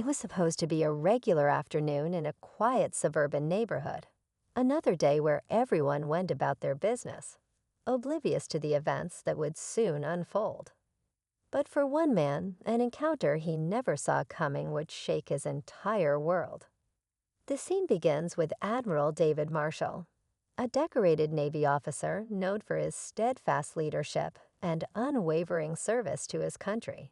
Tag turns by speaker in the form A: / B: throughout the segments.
A: It was supposed to be a regular afternoon in a quiet suburban neighborhood. Another day where everyone went about their business, oblivious to the events that would soon unfold. But for one man, an encounter he never saw coming would shake his entire world. The scene begins with Admiral David Marshall, a decorated Navy officer known for his steadfast leadership and unwavering service to his country.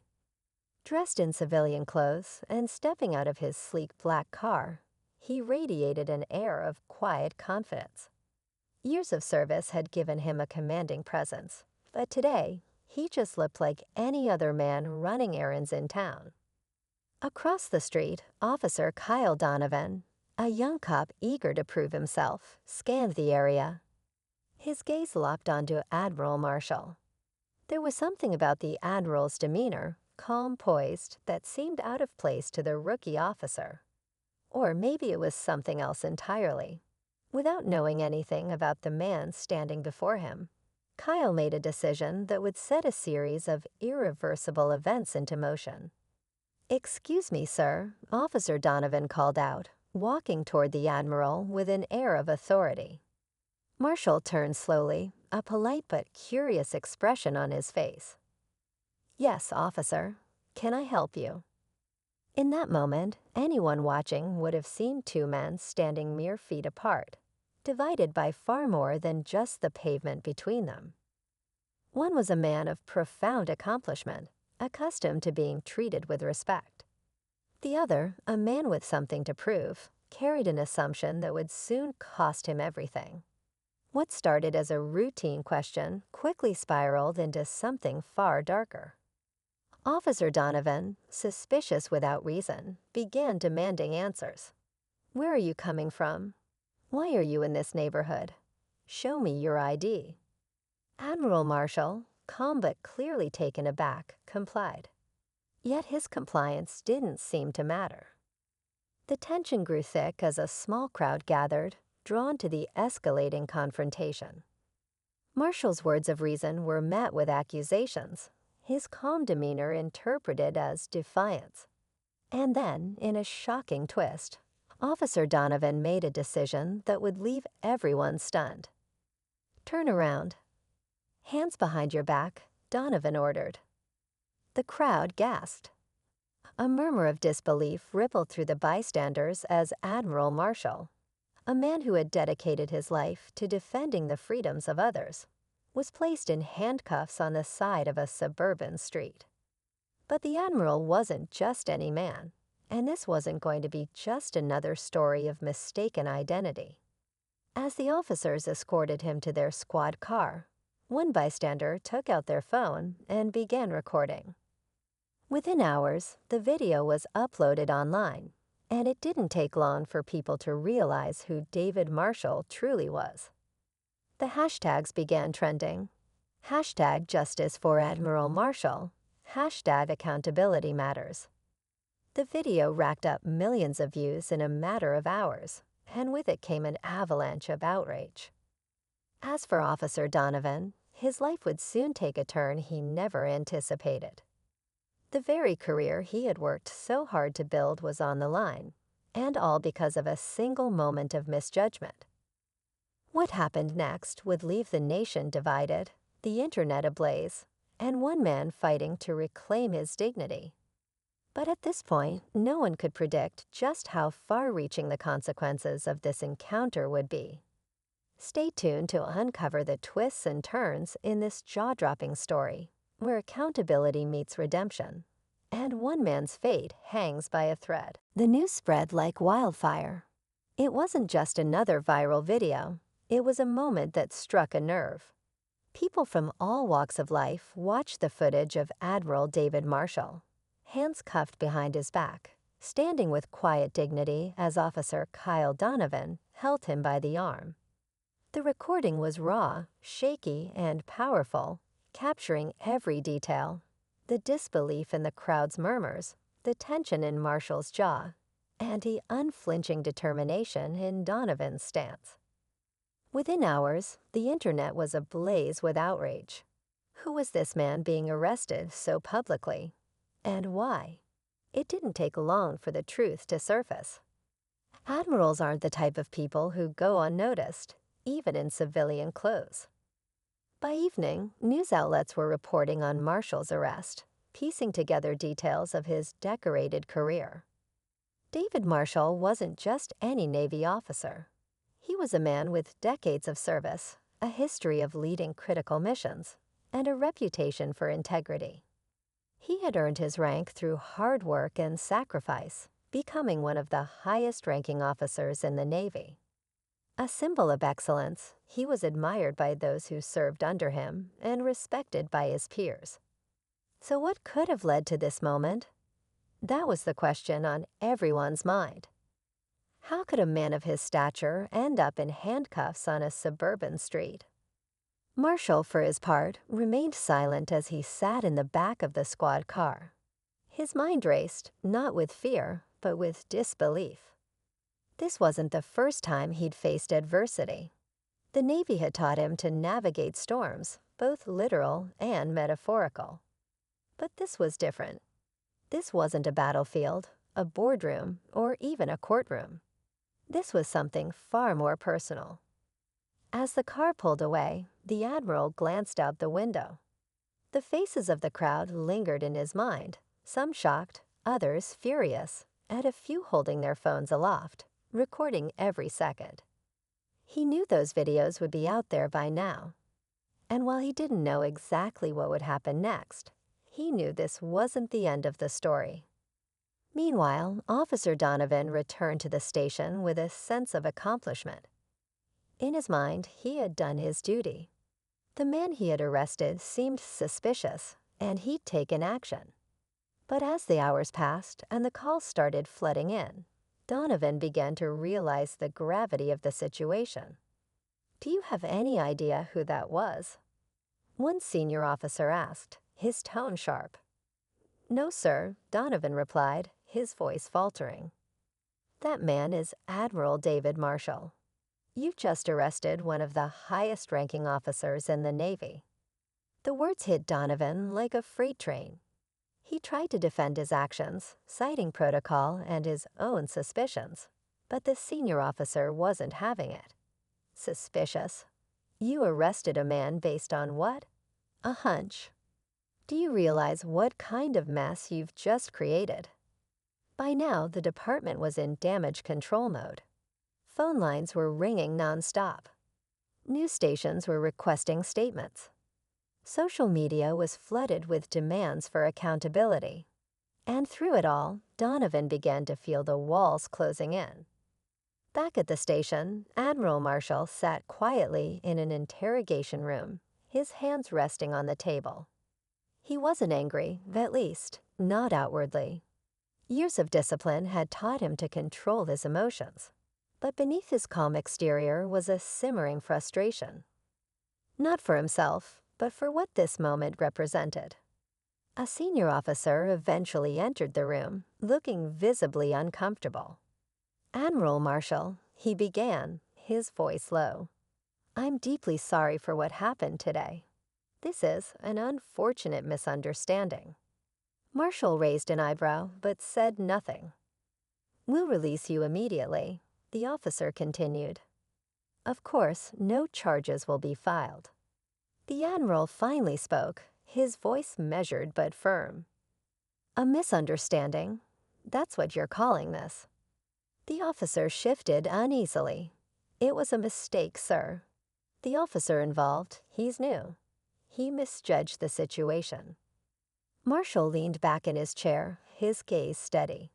A: Dressed in civilian clothes and stepping out of his sleek black car, he radiated an air of quiet confidence. Years of service had given him a commanding presence, but today, he just looked like any other man running errands in town. Across the street, Officer Kyle Donovan, a young cop eager to prove himself, scanned the area. His gaze locked onto Admiral Marshall. There was something about the Admiral's demeanor, calm poised, that seemed out of place to the rookie officer. Or maybe it was something else entirely. Without knowing anything about the man standing before him, Kyle made a decision that would set a series of irreversible events into motion. "Excuse me, sir," Officer Donovan called out, walking toward the Admiral with an air of authority. Marshall turned slowly, a polite but curious expression on his face. "Yes, officer. Can I help you?" In that moment, anyone watching would have seen two men standing mere feet apart, divided by far more than just the pavement between them. One was a man of profound accomplishment, accustomed to being treated with respect. The other, a man with something to prove, carried an assumption that would soon cost him everything. What started as a routine question quickly spiraled into something far darker. Officer Donovan, suspicious without reason, began demanding answers. "Where are you coming from? Why are you in this neighborhood? Show me your ID." Admiral Marshall, calm but clearly taken aback, complied. Yet his compliance didn't seem to matter. The tension grew thick as a small crowd gathered, drawn to the escalating confrontation. Marshall's words of reason were met with accusations, his calm demeanor interpreted as defiance. And then, in a shocking twist, Officer Donovan made a decision that would leave everyone stunned. "Turn around." "Hands behind your back," Donovan ordered. The crowd gasped. A murmur of disbelief rippled through the bystanders as Admiral Marshall, a man who had dedicated his life to defending the freedoms of others, was placed in handcuffs on the side of a suburban street. But the Admiral wasn't just any man, and this wasn't going to be just another story of mistaken identity. As the officers escorted him to their squad car, one bystander took out their phone and began recording. Within hours, the video was uploaded online, and it didn't take long for people to realize who David Marshall truly was. The hashtags began trending. Hashtag Justice for Admiral Marshall. Hashtag Accountability Matters. The video racked up millions of views in a matter of hours, and with it came an avalanche of outrage. As for Officer Donovan, his life would soon take a turn he never anticipated. The very career he had worked so hard to build was on the line, and all because of a single moment of misjudgment. What happened next would leave the nation divided, the internet ablaze, and one man fighting to reclaim his dignity. But at this point, no one could predict just how far-reaching the consequences of this encounter would be. Stay tuned to uncover the twists and turns in this jaw-dropping story, where accountability meets redemption, and one man's fate hangs by a thread. The news spread like wildfire. It wasn't just another viral video. It was a moment that struck a nerve. People from all walks of life watched the footage of Admiral David Marshall, hands cuffed behind his back, standing with quiet dignity as Officer Kyle Donovan held him by the arm. The recording was raw, shaky, and powerful, capturing every detail: the disbelief in the crowd's murmurs, the tension in Marshall's jaw, and the unflinching determination in Donovan's stance. Within hours, the internet was ablaze with outrage. Who was this man being arrested so publicly? And why? It didn't take long for the truth to surface. Admirals aren't the type of people who go unnoticed, even in civilian clothes. By evening, news outlets were reporting on Marshall's arrest, piecing together details of his decorated career. David Marshall wasn't just any Navy officer. He was a man with decades of service, a history of leading critical missions, and a reputation for integrity. He had earned his rank through hard work and sacrifice, becoming one of the highest-ranking officers in the Navy. A symbol of excellence, he was admired by those who served under him and respected by his peers. So what could have led to this moment? That was the question on everyone's mind. How could a man of his stature end up in handcuffs on a suburban street? Marshall, for his part, remained silent as he sat in the back of the squad car. His mind raced, not with fear, but with disbelief. This wasn't the first time he'd faced adversity. The Navy had taught him to navigate storms, both literal and metaphorical. But this was different. This wasn't a battlefield, a boardroom, or even a courtroom. This was something far more personal. As the car pulled away, the Admiral glanced out the window. The faces of the crowd lingered in his mind, some shocked, others furious, and a few holding their phones aloft, recording every second. He knew those videos would be out there by now. And while he didn't know exactly what would happen next, he knew this wasn't the end of the story. Meanwhile, Officer Donovan returned to the station with a sense of accomplishment. In his mind, he had done his duty. The man he had arrested seemed suspicious, and he'd taken action. But as the hours passed and the calls started flooding in, Donovan began to realize the gravity of the situation. "Do you have any idea who that was?" one senior officer asked, his tone sharp. "No, sir," Donovan replied, his voice faltering. "That man is Admiral David Marshall. You've just arrested one of the highest-ranking officers in the Navy." The words hit Donovan like a freight train. He tried to defend his actions, citing protocol and his own suspicions, but the senior officer wasn't having it. "Suspicious? You arrested a man based on what? A hunch. Do you realize what kind of mess you've just created?" By now, the department was in damage control mode. Phone lines were ringing nonstop. News stations were requesting statements. Social media was flooded with demands for accountability. And through it all, Donovan began to feel the walls closing in. Back at the station, Admiral Marshall sat quietly in an interrogation room, his hands resting on the table. He wasn't angry, at least, not outwardly. Years of discipline had taught him to control his emotions. But beneath his calm exterior was a simmering frustration. Not for himself, but for what this moment represented. A senior officer eventually entered the room, looking visibly uncomfortable. "Admiral Marshall," he began, his voice low. "I'm deeply sorry for what happened today. This is an unfortunate misunderstanding." Marshall raised an eyebrow, but said nothing. "We'll release you immediately," the officer continued. "Of course, no charges will be filed." The Admiral finally spoke, his voice measured but firm. "A misunderstanding? That's what you're calling this." The officer shifted uneasily. "It was a mistake, sir. The officer involved, he's new. He misjudged the situation." Marshall leaned back in his chair, his gaze steady.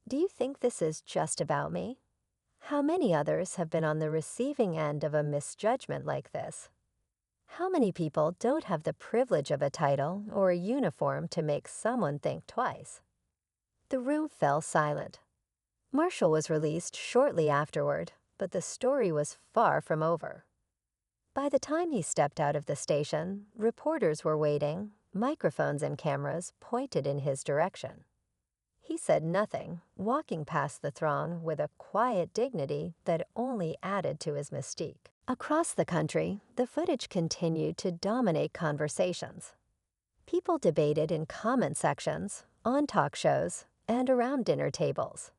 A: "Do you think this is just about me? How many others have been on the receiving end of a misjudgment like this? How many people don't have the privilege of a title or a uniform to make someone think twice?" The room fell silent. Marshall was released shortly afterward, but the story was far from over. By the time he stepped out of the station, reporters were waiting, microphones and cameras pointed in his direction. He said nothing, walking past the throng with a quiet dignity that only added to his mystique. Across the country, the footage continued to dominate conversations. People debated in comment sections, on talk shows, and around dinner tables.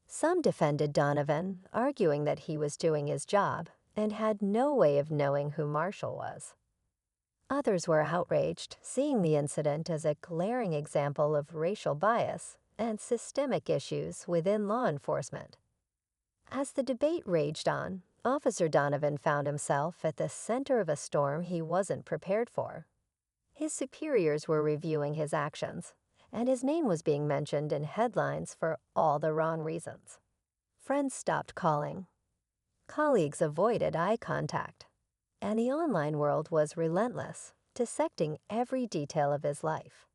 A: Some defended Donovan, arguing that he was doing his job and had no way of knowing who Marshall was. Others were outraged, seeing the incident as a glaring example of racial bias and systemic issues within law enforcement. As the debate raged on, Officer Donovan found himself at the center of a storm he wasn't prepared for. His superiors were reviewing his actions, and his name was being mentioned in headlines for all the wrong reasons. Friends stopped calling. Colleagues avoided eye contact. And the online world was relentless, dissecting every detail of his life.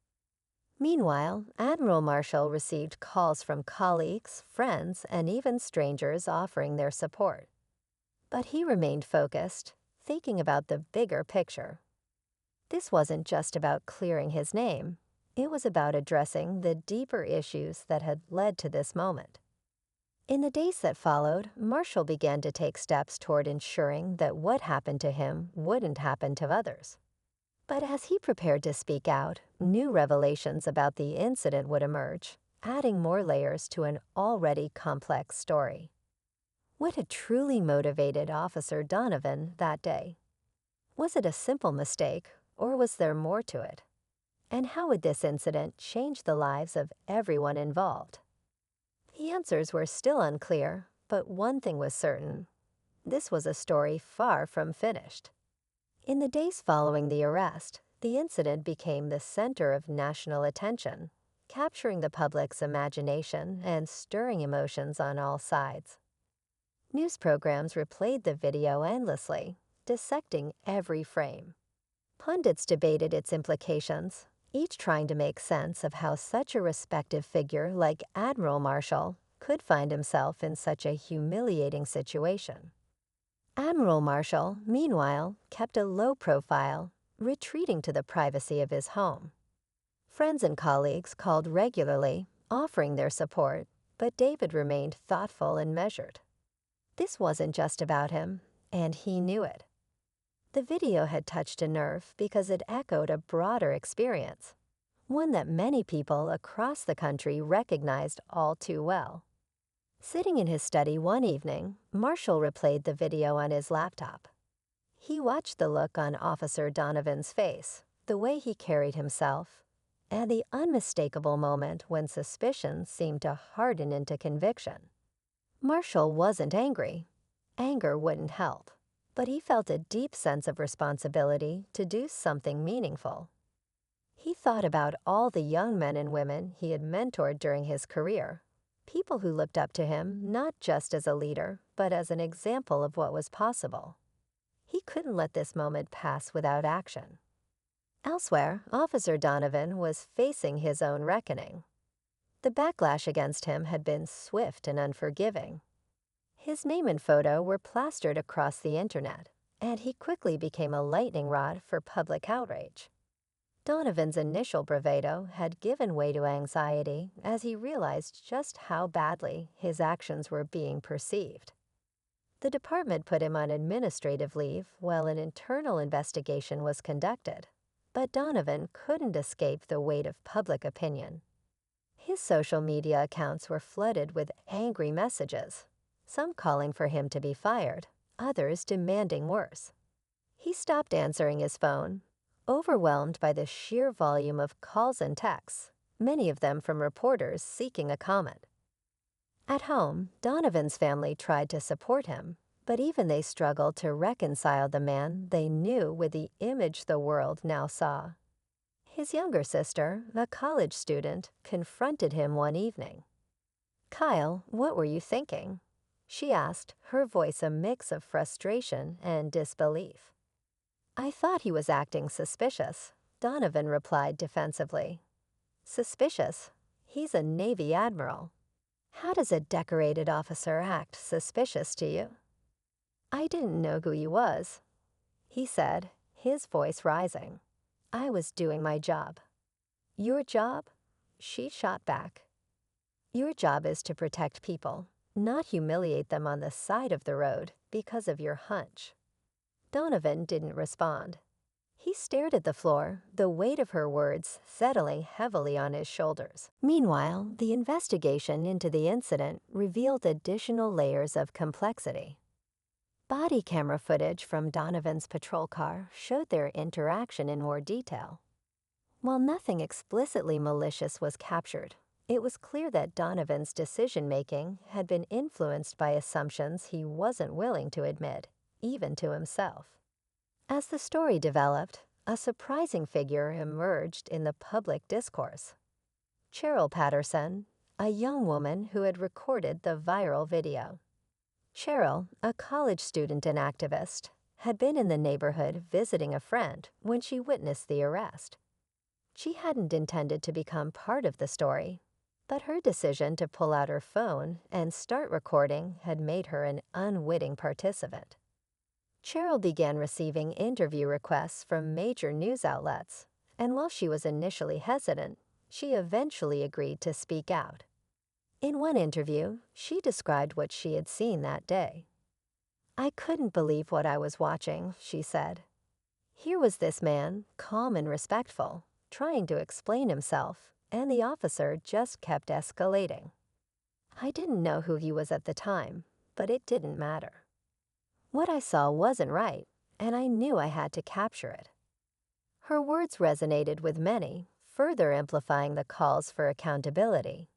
A: Meanwhile, Admiral Marshall received calls from colleagues, friends, and even strangers offering their support. But he remained focused, thinking about the bigger picture. This wasn't just about clearing his name. It was about addressing the deeper issues that had led to this moment. In the days that followed, Marshall began to take steps toward ensuring that what happened to him wouldn't happen to others. But as he prepared to speak out, new revelations about the incident would emerge, adding more layers to an already complex story. What had truly motivated Officer Donovan that day? Was it a simple mistake, or was there more to it? And how would this incident change the lives of everyone involved? The answers were still unclear, but one thing was certain. This was a story far from finished. In the days following the arrest, the incident became the center of national attention, capturing the public's imagination and stirring emotions on all sides. News programs replayed the video endlessly, dissecting every frame. Pundits debated its implications, each trying to make sense of how such a respected figure like Admiral Marshall could find himself in such a humiliating situation. Admiral Marshall, meanwhile, kept a low profile, retreating to the privacy of his home. Friends and colleagues called regularly, offering their support, but David remained thoughtful and measured. This wasn't just about him, and he knew it. The video had touched a nerve because it echoed a broader experience, one that many people across the country recognized all too well. Sitting in his study one evening, Marshall replayed the video on his laptop. He watched the look on Officer Donovan's face, the way he carried himself, and the unmistakable moment when suspicion seemed to harden into conviction. Marshall wasn't angry. Anger wouldn't help, but he felt a deep sense of responsibility to do something meaningful. He thought about all the young men and women he had mentored during his career, people who looked up to him not just as a leader, but as an example of what was possible. He couldn't let this moment pass without action. Elsewhere, Officer Donovan was facing his own reckoning. The backlash against him had been swift and unforgiving. His name and photo were plastered across the internet, and he quickly became a lightning rod for public outrage. Donovan's initial bravado had given way to anxiety as he realized just how badly his actions were being perceived. The department put him on administrative leave while an internal investigation was conducted, but Donovan couldn't escape the weight of public opinion. His social media accounts were flooded with angry messages, some calling for him to be fired, others demanding worse. He stopped answering his phone, overwhelmed by the sheer volume of calls and texts, many of them from reporters seeking a comment. At home, Donovan's family tried to support him, but even they struggled to reconcile the man they knew with the image the world now saw. His younger sister, a college student, confronted him one evening. "Kyle, what were you thinking?" she asked, her voice a mix of frustration and disbelief. "I thought he was acting suspicious," Donovan replied defensively. "Suspicious? He's a Navy Admiral. How does a decorated officer act suspicious to you?" "I didn't know who he was," he said, his voice rising. "I was doing my job." "Your job?" she shot back. "Your job is to protect people, not humiliate them on the side of the road because of your hunch." Donovan didn't respond. He stared at the floor, the weight of her words settling heavily on his shoulders. Meanwhile, the investigation into the incident revealed additional layers of complexity. Body camera footage from Donovan's patrol car showed their interaction in more detail. While nothing explicitly malicious was captured, it was clear that Donovan's decision-making had been influenced by assumptions he wasn't willing to admit, even to himself. As the story developed, a surprising figure emerged in the public discourse. Cheryl Patterson, a young woman who had recorded the viral video. Cheryl, a college student and activist, had been in the neighborhood visiting a friend when she witnessed the arrest. She hadn't intended to become part of the story, but her decision to pull out her phone and start recording had made her an unwitting participant. Cheryl began receiving interview requests from major news outlets, and while she was initially hesitant, she eventually agreed to speak out. In one interview, she described what she had seen that day. "I couldn't believe what I was watching," she said. "Here was this man, calm and respectful, trying to explain himself, and the officer just kept escalating. I didn't know who he was at the time, but it didn't matter. What I saw wasn't right, and I knew I had to capture it." Her words resonated with many, further amplifying the calls for accountability.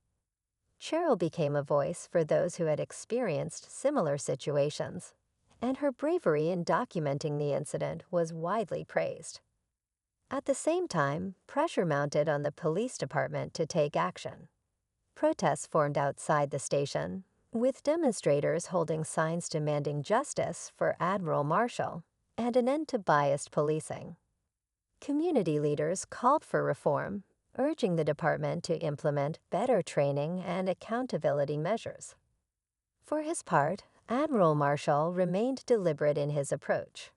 A: Cheryl became a voice for those who had experienced similar situations, and her bravery in documenting the incident was widely praised. At the same time, pressure mounted on the police department to take action. Protests formed outside the station, with demonstrators holding signs demanding justice for Admiral Marshall and an end to biased policing. Community leaders called for reform, urging the department to implement better training and accountability measures. For his part, Admiral Marshall remained deliberate in his approach.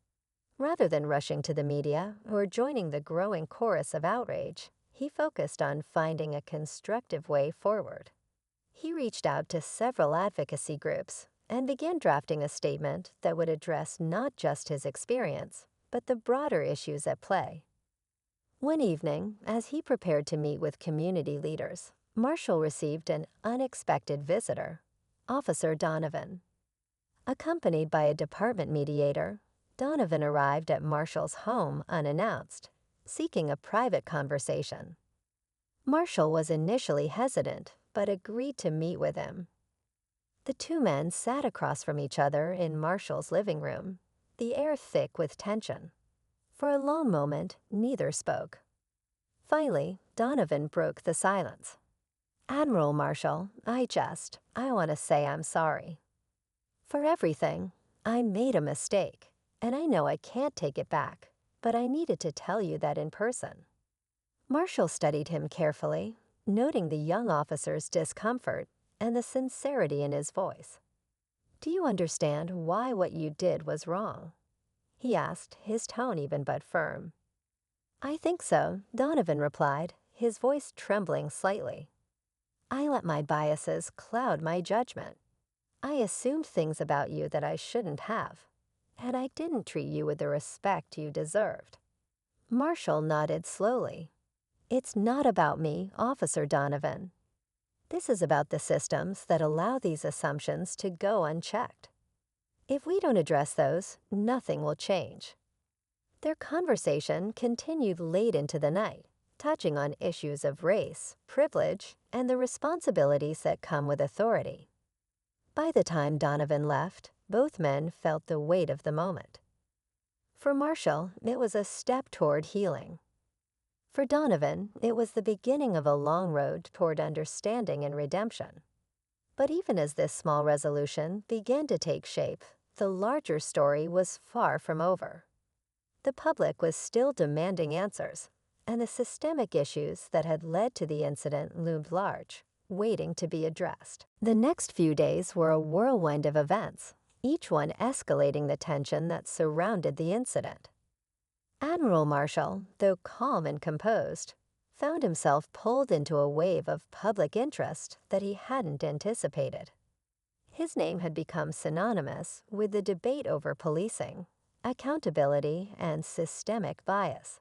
A: Rather than rushing to the media or joining the growing chorus of outrage, he focused on finding a constructive way forward. He reached out to several advocacy groups and began drafting a statement that would address not just his experience, but the broader issues at play. One evening, as he prepared to meet with community leaders, Marshall received an unexpected visitor, Officer Donovan. Accompanied by a department mediator, Donovan arrived at Marshall's home unannounced, seeking a private conversation. Marshall was initially hesitant, but agreed to meet with him. The two men sat across from each other in Marshall's living room, the air thick with tension. For a long moment, neither spoke. Finally, Donovan broke the silence. "Admiral Marshall, I want to say I'm sorry. For everything, I made a mistake, and I know I can't take it back, but I needed to tell you that in person." Marshall studied him carefully, noting the young officer's discomfort and the sincerity in his voice. "Do you understand why what you did was wrong?" he asked, his tone even but firm. "I think so," Donovan replied, his voice trembling slightly. "I let my biases cloud my judgment. I assumed things about you that I shouldn't have, and I didn't treat you with the respect you deserved." Marshall nodded slowly. "It's not about me, Officer Donovan. This is about the systems that allow these assumptions to go unchecked. If we don't address those, nothing will change." Their conversation continued late into the night, touching on issues of race, privilege, and the responsibilities that come with authority. By the time Donovan left, both men felt the weight of the moment. For Marshall, it was a step toward healing. For Donovan, it was the beginning of a long road toward understanding and redemption. But even as this small resolution began to take shape, the larger story was far from over. The public was still demanding answers, and the systemic issues that had led to the incident loomed large, waiting to be addressed. The next few days were a whirlwind of events, each one escalating the tension that surrounded the incident. Admiral Marshall, though calm and composed, found himself pulled into a wave of public interest that he hadn't anticipated. His name had become synonymous with the debate over policing, accountability, and systemic bias.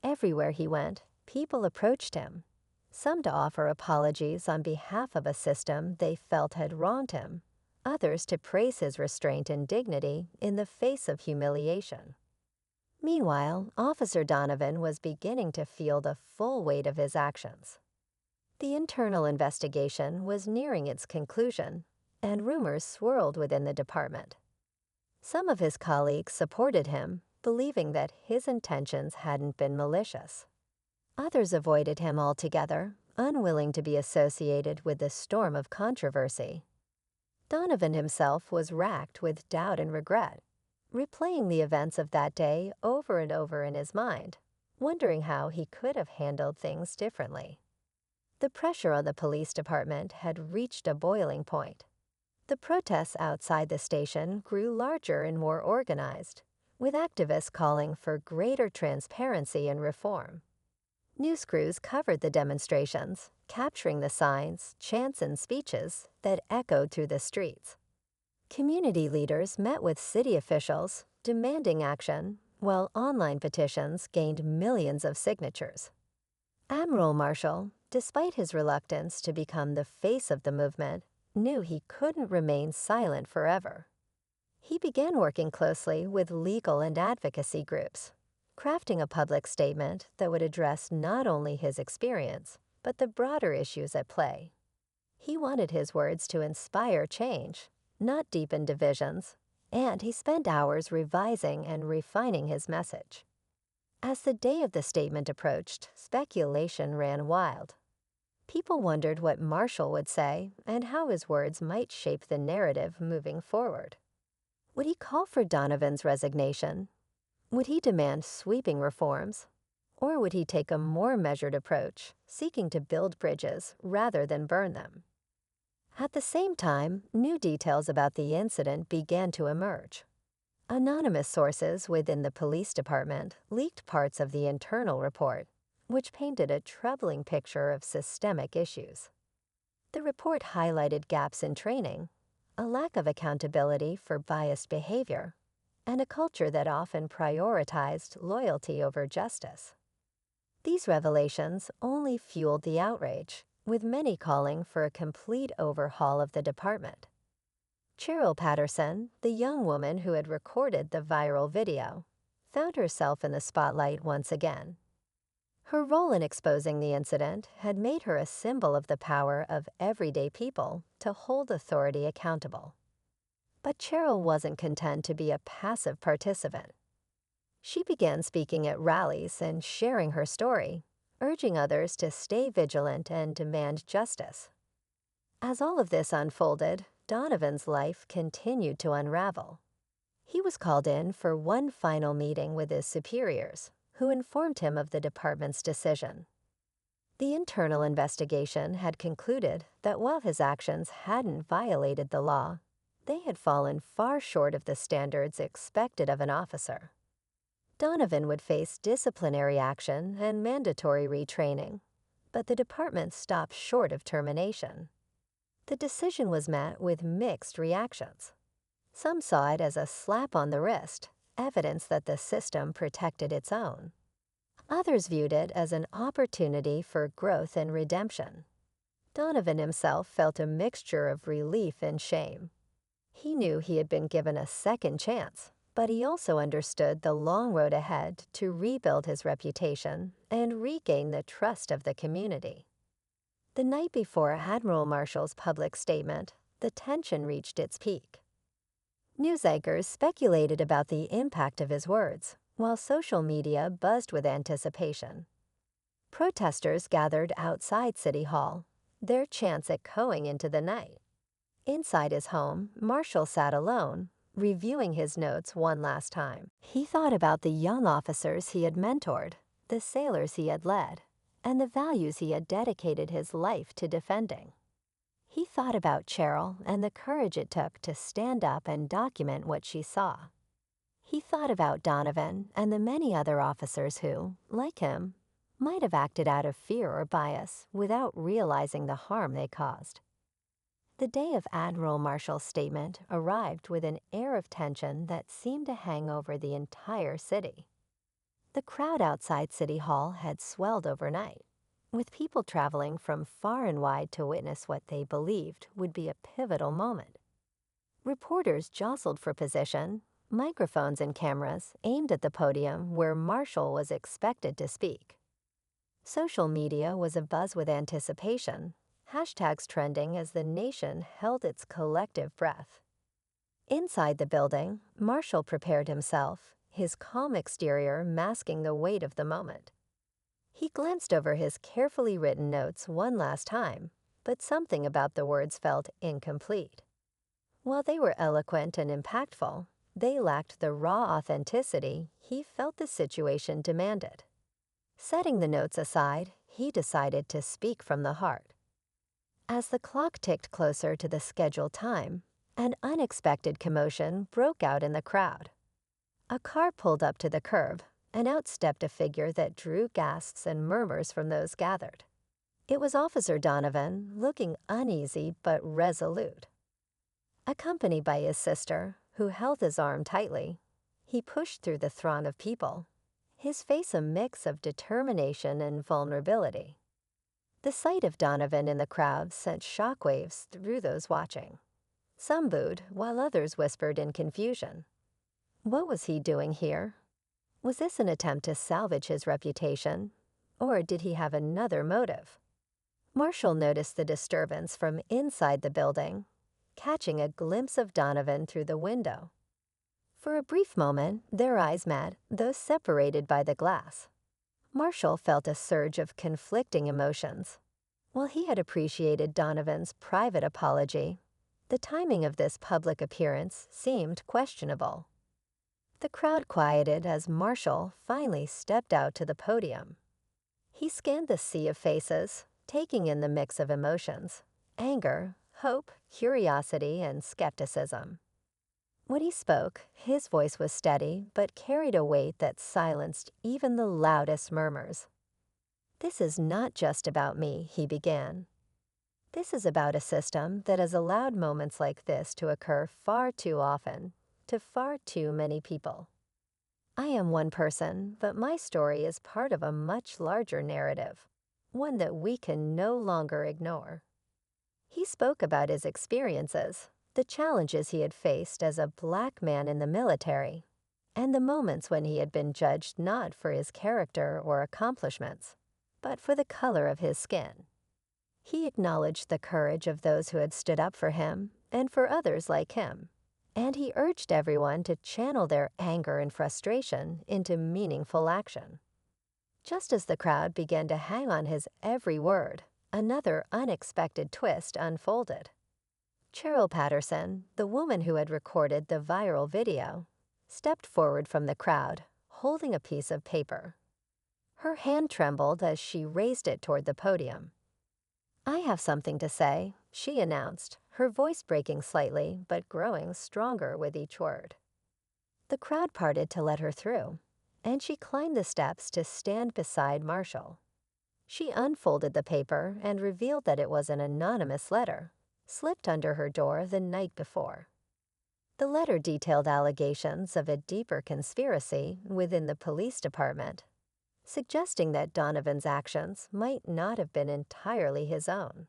A: Everywhere he went, people approached him, some to offer apologies on behalf of a system they felt had wronged him, others to praise his restraint and dignity in the face of humiliation. Meanwhile, Officer Donovan was beginning to feel the full weight of his actions. The internal investigation was nearing its conclusion, and rumors swirled within the department. Some of his colleagues supported him, believing that his intentions hadn't been malicious. Others avoided him altogether, unwilling to be associated with the storm of controversy. Donovan himself was racked with doubt and regret, replaying the events of that day over and over in his mind, wondering how he could have handled things differently. The pressure on the police department had reached a boiling point. The protests outside the station grew larger and more organized, with activists calling for greater transparency and reform. News crews covered the demonstrations, capturing the signs, chants, and speeches that echoed through the streets. Community leaders met with city officials, demanding action, while online petitions gained millions of signatures. Admiral Marshall, despite his reluctance to become the face of the movement, knew he couldn't remain silent forever. He began working closely with legal and advocacy groups, crafting a public statement that would address not only his experience, but the broader issues at play. He wanted his words to inspire change, not deepen divisions, and he spent hours revising and refining his message. As the day of the statement approached, speculation ran wild. People wondered what Marshall would say and how his words might shape the narrative moving forward. Would he call for Donovan's resignation? Would he demand sweeping reforms? Or would he take a more measured approach, seeking to build bridges rather than burn them? At the same time, new details about the incident began to emerge. Anonymous sources within the police department leaked parts of the internal report, which painted a troubling picture of systemic issues. The report highlighted gaps in training, a lack of accountability for biased behavior, and a culture that often prioritized loyalty over justice. These revelations only fueled the outrage, with many calling for a complete overhaul of the department. Cheryl Patterson, the young woman who had recorded the viral video, found herself in the spotlight once again. Her role in exposing the incident had made her a symbol of the power of everyday people to hold authority accountable. But Cheryl wasn't content to be a passive participant. She began speaking at rallies and sharing her story, urging others to stay vigilant and demand justice. As all of this unfolded, Donovan's life continued to unravel. He was called in for one final meeting with his superiors, who informed him of the department's decision. The internal investigation had concluded that while his actions hadn't violated the law, they had fallen far short of the standards expected of an officer. Donovan would face disciplinary action and mandatory retraining, but the department stopped short of termination. The decision was met with mixed reactions. Some saw it as a slap on the wrist, evidence that the system protected its own. Others viewed it as an opportunity for growth and redemption. Donovan himself felt a mixture of relief and shame. He knew he had been given a second chance, but he also understood the long road ahead to rebuild his reputation and regain the trust of the community. The night before Admiral Marshall's public statement, the tension reached its peak. News anchors speculated about the impact of his words, while social media buzzed with anticipation. Protesters gathered outside City Hall, their chants echoing into the night. Inside his home, Marshall sat alone, reviewing his notes one last time. He thought about the young officers he had mentored, the sailors he had led, and the values he had dedicated his life to defending. He thought about Cheryl and the courage it took to stand up and document what she saw. He thought about Donovan and the many other officers who, like him, might have acted out of fear or bias without realizing the harm they caused. The day of Admiral Marshall's statement arrived with an air of tension that seemed to hang over the entire city. The crowd outside City Hall had swelled overnight, with people traveling from far and wide to witness what they believed would be a pivotal moment. Reporters jostled for position, microphones and cameras aimed at the podium where Marshall was expected to speak. Social media was abuzz with anticipation, hashtags trending as the nation held its collective breath. Inside the building, Marshall prepared himself, his calm exterior masking the weight of the moment. He glanced over his carefully written notes one last time, but something about the words felt incomplete. While they were eloquent and impactful, they lacked the raw authenticity he felt the situation demanded. Setting the notes aside, he decided to speak from the heart. As the clock ticked closer to the scheduled time, an unexpected commotion broke out in the crowd. A car pulled up to the curb, and out stepped a figure that drew gasps and murmurs from those gathered. It was Officer Donovan, looking uneasy but resolute. Accompanied by his sister, who held his arm tightly, he pushed through the throng of people, his face a mix of determination and vulnerability. The sight of Donovan in the crowd sent shockwaves through those watching. Some booed, while others whispered in confusion. What was he doing here? Was this an attempt to salvage his reputation, or did he have another motive? Marshall noticed the disturbance from inside the building, catching a glimpse of Donovan through the window. For a brief moment, their eyes met, though separated by the glass. Marshall felt a surge of conflicting emotions. While he had appreciated Donovan's private apology, the timing of this public appearance seemed questionable. The crowd quieted as Marshall finally stepped out to the podium. He scanned the sea of faces, taking in the mix of emotions: anger, hope, curiosity, and skepticism. When he spoke, his voice was steady but carried a weight that silenced even the loudest murmurs. "This is not just about me," he began. "This is about a system that has allowed moments like this to occur far too often, to far too many people. I am one person, but my story is part of a much larger narrative, one that we can no longer ignore." He spoke about his experiences, the challenges he had faced as a Black man in the military, and the moments when he had been judged not for his character or accomplishments, but for the color of his skin. He acknowledged the courage of those who had stood up for him and for others like him, and he urged everyone to channel their anger and frustration into meaningful action. Just as the crowd began to hang on his every word, another unexpected twist unfolded. Cheryl Patterson, the woman who had recorded the viral video, stepped forward from the crowd, holding a piece of paper. Her hand trembled as she raised it toward the podium. "I have something to say," she announced, her voice breaking slightly but growing stronger with each word. The crowd parted to let her through, and she climbed the steps to stand beside Marshall. She unfolded the paper and revealed that it was an anonymous letter, slipped under her door the night before. The letter detailed allegations of a deeper conspiracy within the police department, suggesting that Donovan's actions might not have been entirely his own.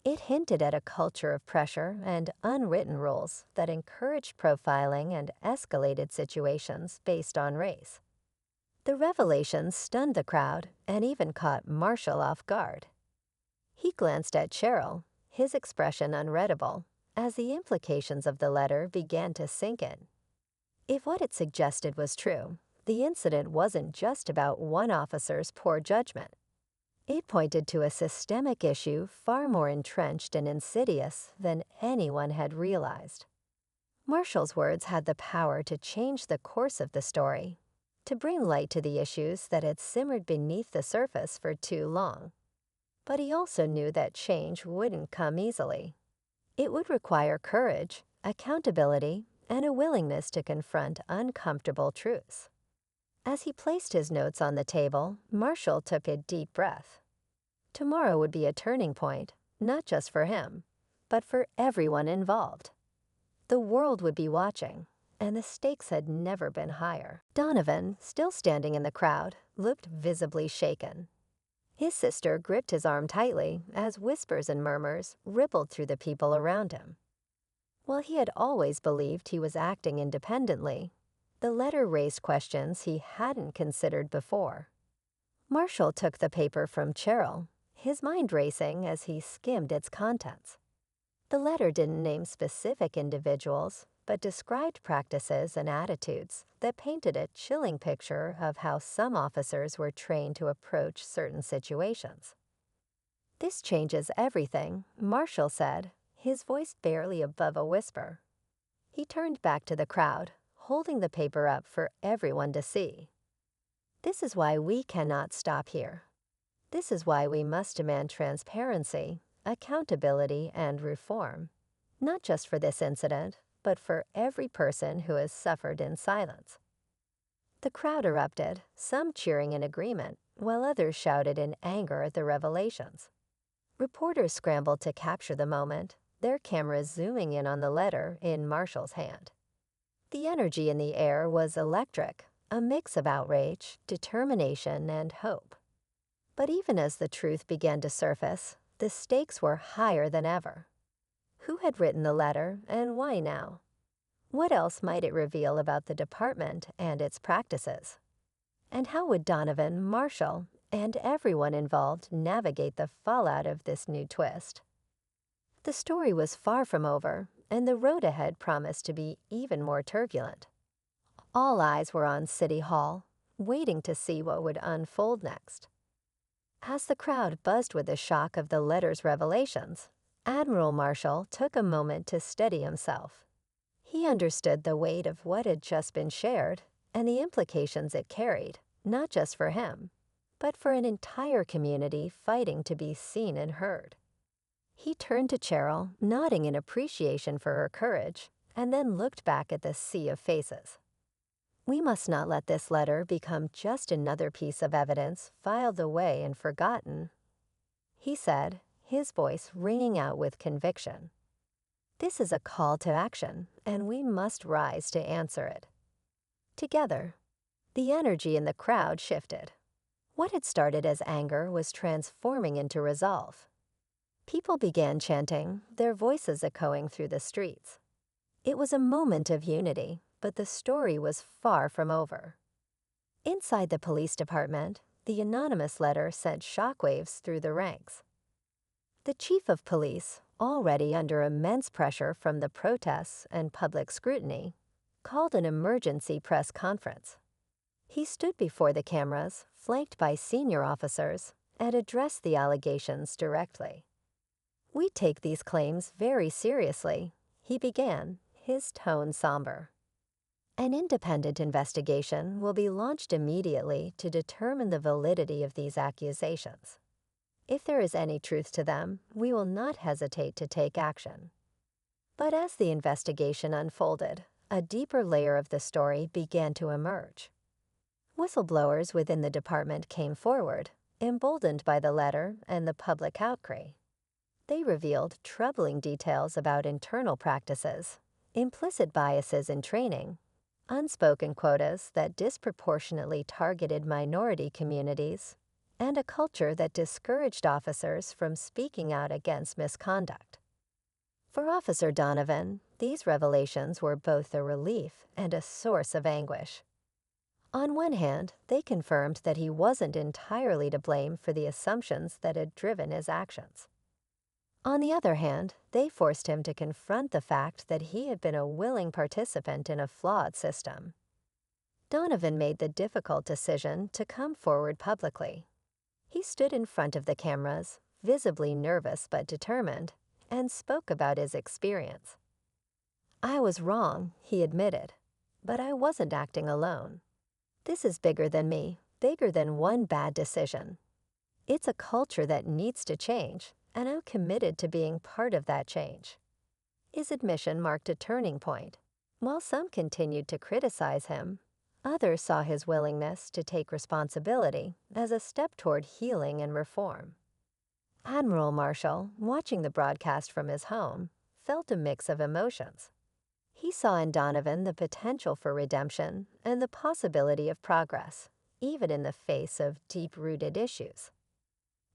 A: It hinted at a culture of pressure and unwritten rules that encouraged profiling and escalated situations based on race. The revelation stunned the crowd and even caught Marshall off guard. He glanced at Cheryl, his expression unreadable, as the implications of the letter began to sink in. If what it suggested was true, the incident wasn't just about one officer's poor judgment. It pointed to a systemic issue far more entrenched and insidious than anyone had realized. Marshall's words had the power to change the course of the story, to bring light to the issues that had simmered beneath the surface for too long. But he also knew that change wouldn't come easily. It would require courage, accountability, and a willingness to confront uncomfortable truths. As he placed his notes on the table, Marshall took a deep breath. Tomorrow would be a turning point, not just for him, but for everyone involved. The world would be watching, and the stakes had never been higher. Donovan, still standing in the crowd, looked visibly shaken. His sister gripped his arm tightly as whispers and murmurs rippled through the people around him. While he had always believed he was acting independently, the letter raised questions he hadn't considered before. Marshall took the paper from Cheryl, his mind racing as he skimmed its contents. The letter didn't name specific individuals, but described practices and attitudes that painted a chilling picture of how some officers were trained to approach certain situations. "This changes everything," Marshall said, his voice barely above a whisper. He turned back to the crowd, holding the paper up for everyone to see. "This is why we cannot stop here. This is why we must demand transparency, accountability, and reform, not just for this incident, but for every person who has suffered in silence." The crowd erupted, some cheering in agreement, while others shouted in anger at the revelations. Reporters scrambled to capture the moment, their cameras zooming in on the letter in Marshall's hand. The energy in the air was electric, a mix of outrage, determination, and hope. But even as the truth began to surface, the stakes were higher than ever. Who had written the letter, and why now? What else might it reveal about the department and its practices? And how would Donovan, Marshall, and everyone involved navigate the fallout of this new twist? The story was far from over, and the road ahead promised to be even more turbulent. All eyes were on City Hall, waiting to see what would unfold next. As the crowd buzzed with the shock of the letter's revelations, Admiral Marshall took a moment to steady himself. He understood the weight of what had just been shared and the implications it carried, not just for him, but for an entire community fighting to be seen and heard. He turned to Cheryl, nodding in appreciation for her courage, and then looked back at the sea of faces. "We must not let this letter become just another piece of evidence filed away and forgotten," he said, his voice ringing out with conviction. "This is a call to action, and we must rise to answer it." Together, the energy in the crowd shifted. What had started as anger was transforming into resolve. People began chanting, their voices echoing through the streets. It was a moment of unity, but the story was far from over. Inside the police department, the anonymous letter sent shockwaves through the ranks. The chief of police, already under immense pressure from the protests and public scrutiny, called an emergency press conference. He stood before the cameras, flanked by senior officers, and addressed the allegations directly. "We take these claims very seriously," he began, his tone somber. "An independent investigation will be launched immediately to determine the validity of these accusations. If there is any truth to them, we will not hesitate to take action." But as the investigation unfolded, a deeper layer of the story began to emerge. Whistleblowers within the department came forward, emboldened by the letter and the public outcry. They revealed troubling details about internal practices, implicit biases in training, unspoken quotas that disproportionately targeted minority communities, and a culture that discouraged officers from speaking out against misconduct. For Officer Donovan, these revelations were both a relief and a source of anguish. On one hand, they confirmed that he wasn't entirely to blame for the assumptions that had driven his actions. On the other hand, they forced him to confront the fact that he had been a willing participant in a flawed system. Donovan made the difficult decision to come forward publicly. He stood in front of the cameras, visibly nervous but determined, and spoke about his experience. "I was wrong," he admitted, "but I wasn't acting alone. This is bigger than me, bigger than one bad decision. It's a culture that needs to change, and I'm committed to being part of that change." His admission marked a turning point. While some continued to criticize him, others saw his willingness to take responsibility as a step toward healing and reform. Admiral Marshall, watching the broadcast from his home, felt a mix of emotions. He saw in Donovan the potential for redemption and the possibility of progress, even in the face of deep-rooted issues.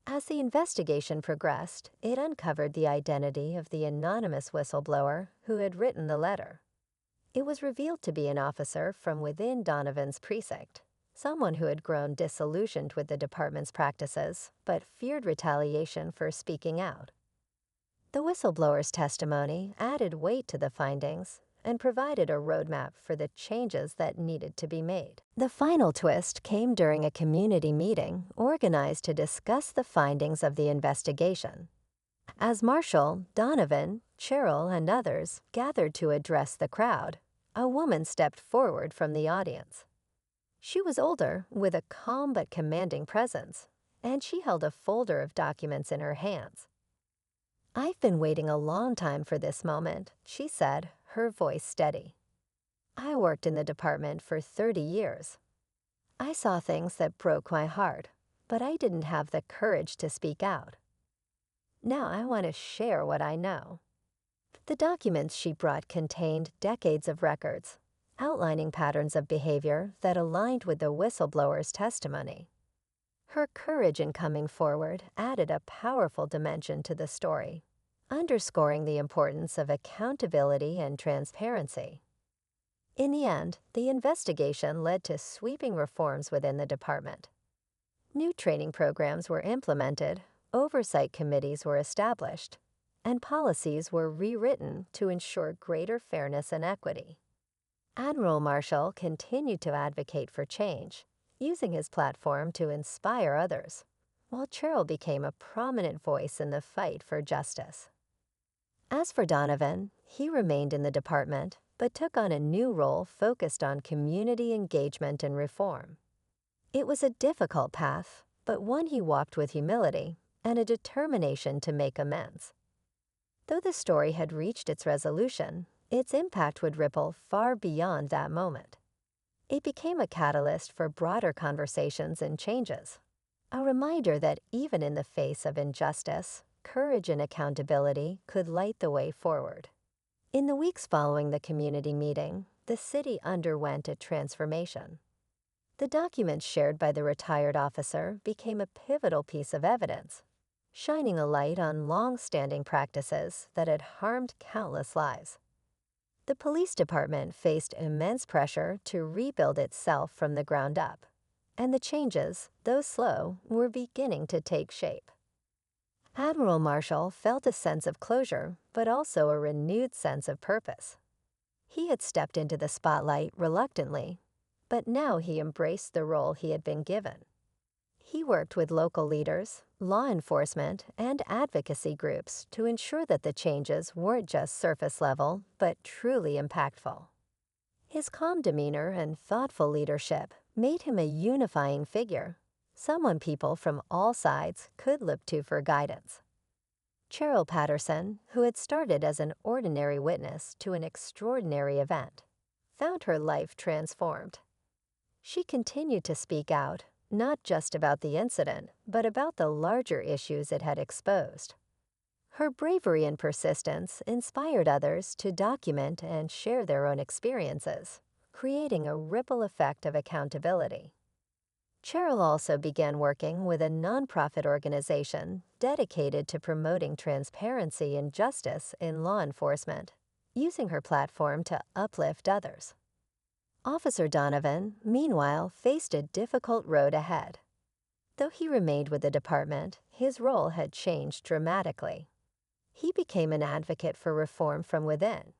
A: As the investigation progressed, it uncovered the identity of the anonymous whistleblower who had written the letter. It was revealed to be an officer from within Donovan's precinct, someone who had grown disillusioned with the department's practices but feared retaliation for speaking out. The whistleblower's testimony added weight to the findings and provided a roadmap for the changes that needed to be made. The final twist came during a community meeting organized to discuss the findings of the investigation. As Marshall, Donovan, Cheryl, and others gathered to address the crowd, a woman stepped forward from the audience. She was older, with a calm but commanding presence, and she held a folder of documents in her hands. "I've been waiting a long time for this moment," she said, her voice steady. "I worked in the department for 30 years. I saw things that broke my heart, but I didn't have the courage to speak out. Now I want to share what I know." The documents she brought contained decades of records, outlining patterns of behavior that aligned with the whistleblower's testimony. Her courage in coming forward added a powerful dimension to the story, underscoring the importance of accountability and transparency. In the end, the investigation led to sweeping reforms within the department. New training programs were implemented, oversight committees were established, and policies were rewritten to ensure greater fairness and equity. Admiral Marshall continued to advocate for change, using his platform to inspire others, while Cheryl became a prominent voice in the fight for justice. As for Donovan, he remained in the department, but took on a new role focused on community engagement and reform. It was a difficult path, but one he walked with humility and a determination to make amends. Though the story had reached its resolution, its impact would ripple far beyond that moment. It became a catalyst for broader conversations and changes, a reminder that even in the face of injustice, courage and accountability could light the way forward. In the weeks following the community meeting, the city underwent a transformation. The documents shared by the retired officer became a pivotal piece of evidence, shining a light on long-standing practices that had harmed countless lives. The police department faced immense pressure to rebuild itself from the ground up, and the changes, though slow, were beginning to take shape. Admiral Marshall felt a sense of closure, but also a renewed sense of purpose. He had stepped into the spotlight reluctantly, but now he embraced the role he had been given. He worked with local leaders, law enforcement, and advocacy groups to ensure that the changes weren't just surface level, but truly impactful. His calm demeanor and thoughtful leadership made him a unifying figure, someone people from all sides could look to for guidance. Cheryl Patterson, who had started as an ordinary witness to an extraordinary event, found her life transformed. She continued to speak out, not just about the incident, but about the larger issues it had exposed. Her bravery and persistence inspired others to document and share their own experiences, creating a ripple effect of accountability. Cheryl also began working with a nonprofit organization dedicated to promoting transparency and justice in law enforcement, using her platform to uplift others. Officer Donovan, meanwhile, faced a difficult road ahead. Though he remained with the department, his role had changed dramatically. He became an advocate for reform from within,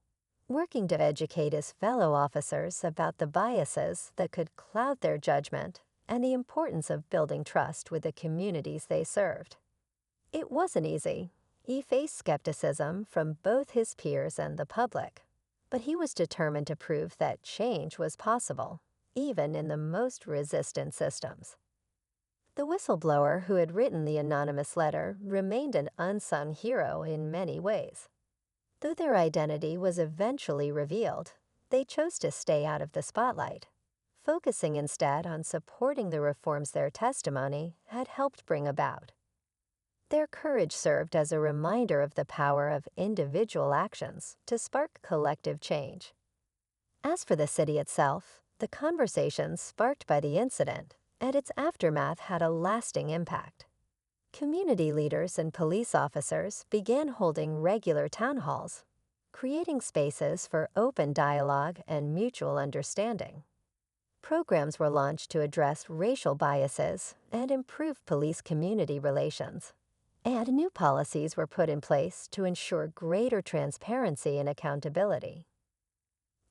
A: working to educate his fellow officers about the biases that could cloud their judgment and the importance of building trust with the communities they served. It wasn't easy. He faced skepticism from both his peers and the public, but he was determined to prove that change was possible, even in the most resistant systems. The whistleblower who had written the anonymous letter remained an unsung hero in many ways. Though their identity was eventually revealed, they chose to stay out of the spotlight, focusing instead on supporting the reforms their testimony had helped bring about. Their courage served as a reminder of the power of individual actions to spark collective change. As for the city itself, the conversations sparked by the incident and its aftermath had a lasting impact. Community leaders and police officers began holding regular town halls, creating spaces for open dialogue and mutual understanding. Programs were launched to address racial biases and improve police-community relations. And new policies were put in place to ensure greater transparency and accountability.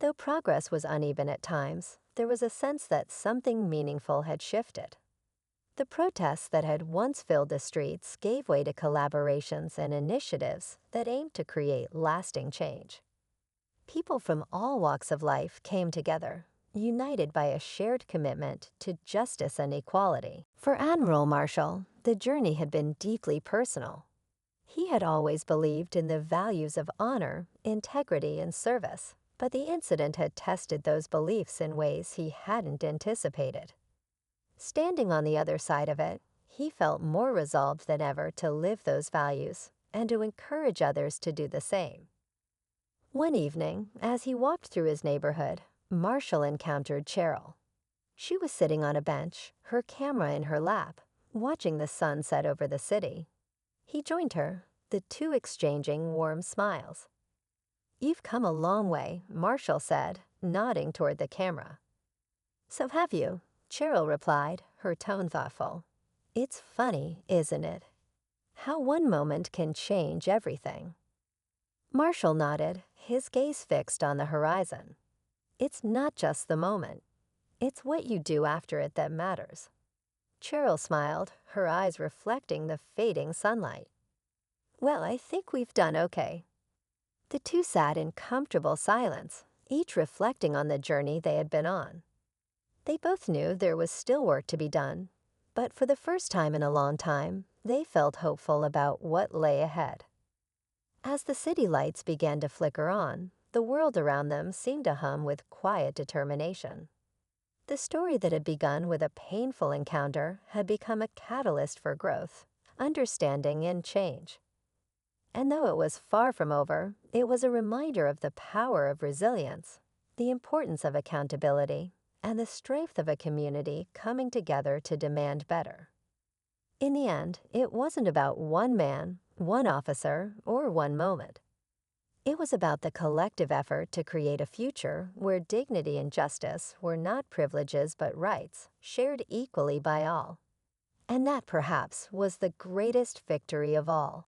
A: Though progress was uneven at times, there was a sense that something meaningful had shifted. The protests that had once filled the streets gave way to collaborations and initiatives that aimed to create lasting change. People from all walks of life came together, united by a shared commitment to justice and equality. For Admiral Marshall, the journey had been deeply personal. He had always believed in the values of honor, integrity, and service, but the incident had tested those beliefs in ways he hadn't anticipated. Standing on the other side of it, he felt more resolved than ever to live those values and to encourage others to do the same. One evening, as he walked through his neighborhood, Marshall encountered Cheryl. She was sitting on a bench, her camera in her lap, watching the sun set over the city. He joined her, the two exchanging warm smiles. "You've come a long way," Marshall said, nodding toward the camera. "So have you," Cheryl replied, her tone thoughtful. "It's funny, isn't it? How one moment can change everything." Marshall nodded, his gaze fixed on the horizon. "It's not just the moment. It's what you do after it that matters." Cheryl smiled, her eyes reflecting the fading sunlight. "Well, I think we've done okay." The two sat in comfortable silence, each reflecting on the journey they had been on. They both knew there was still work to be done, but for the first time in a long time, they felt hopeful about what lay ahead. As the city lights began to flicker on, the world around them seemed to hum with quiet determination. The story that had begun with a painful encounter had become a catalyst for growth, understanding, and change. And though it was far from over, it was a reminder of the power of resilience, the importance of accountability, and the strength of a community coming together to demand better. In the end, it wasn't about one man, one officer, or one moment. It was about the collective effort to create a future where dignity and justice were not privileges but rights, shared equally by all. And that, perhaps, was the greatest victory of all.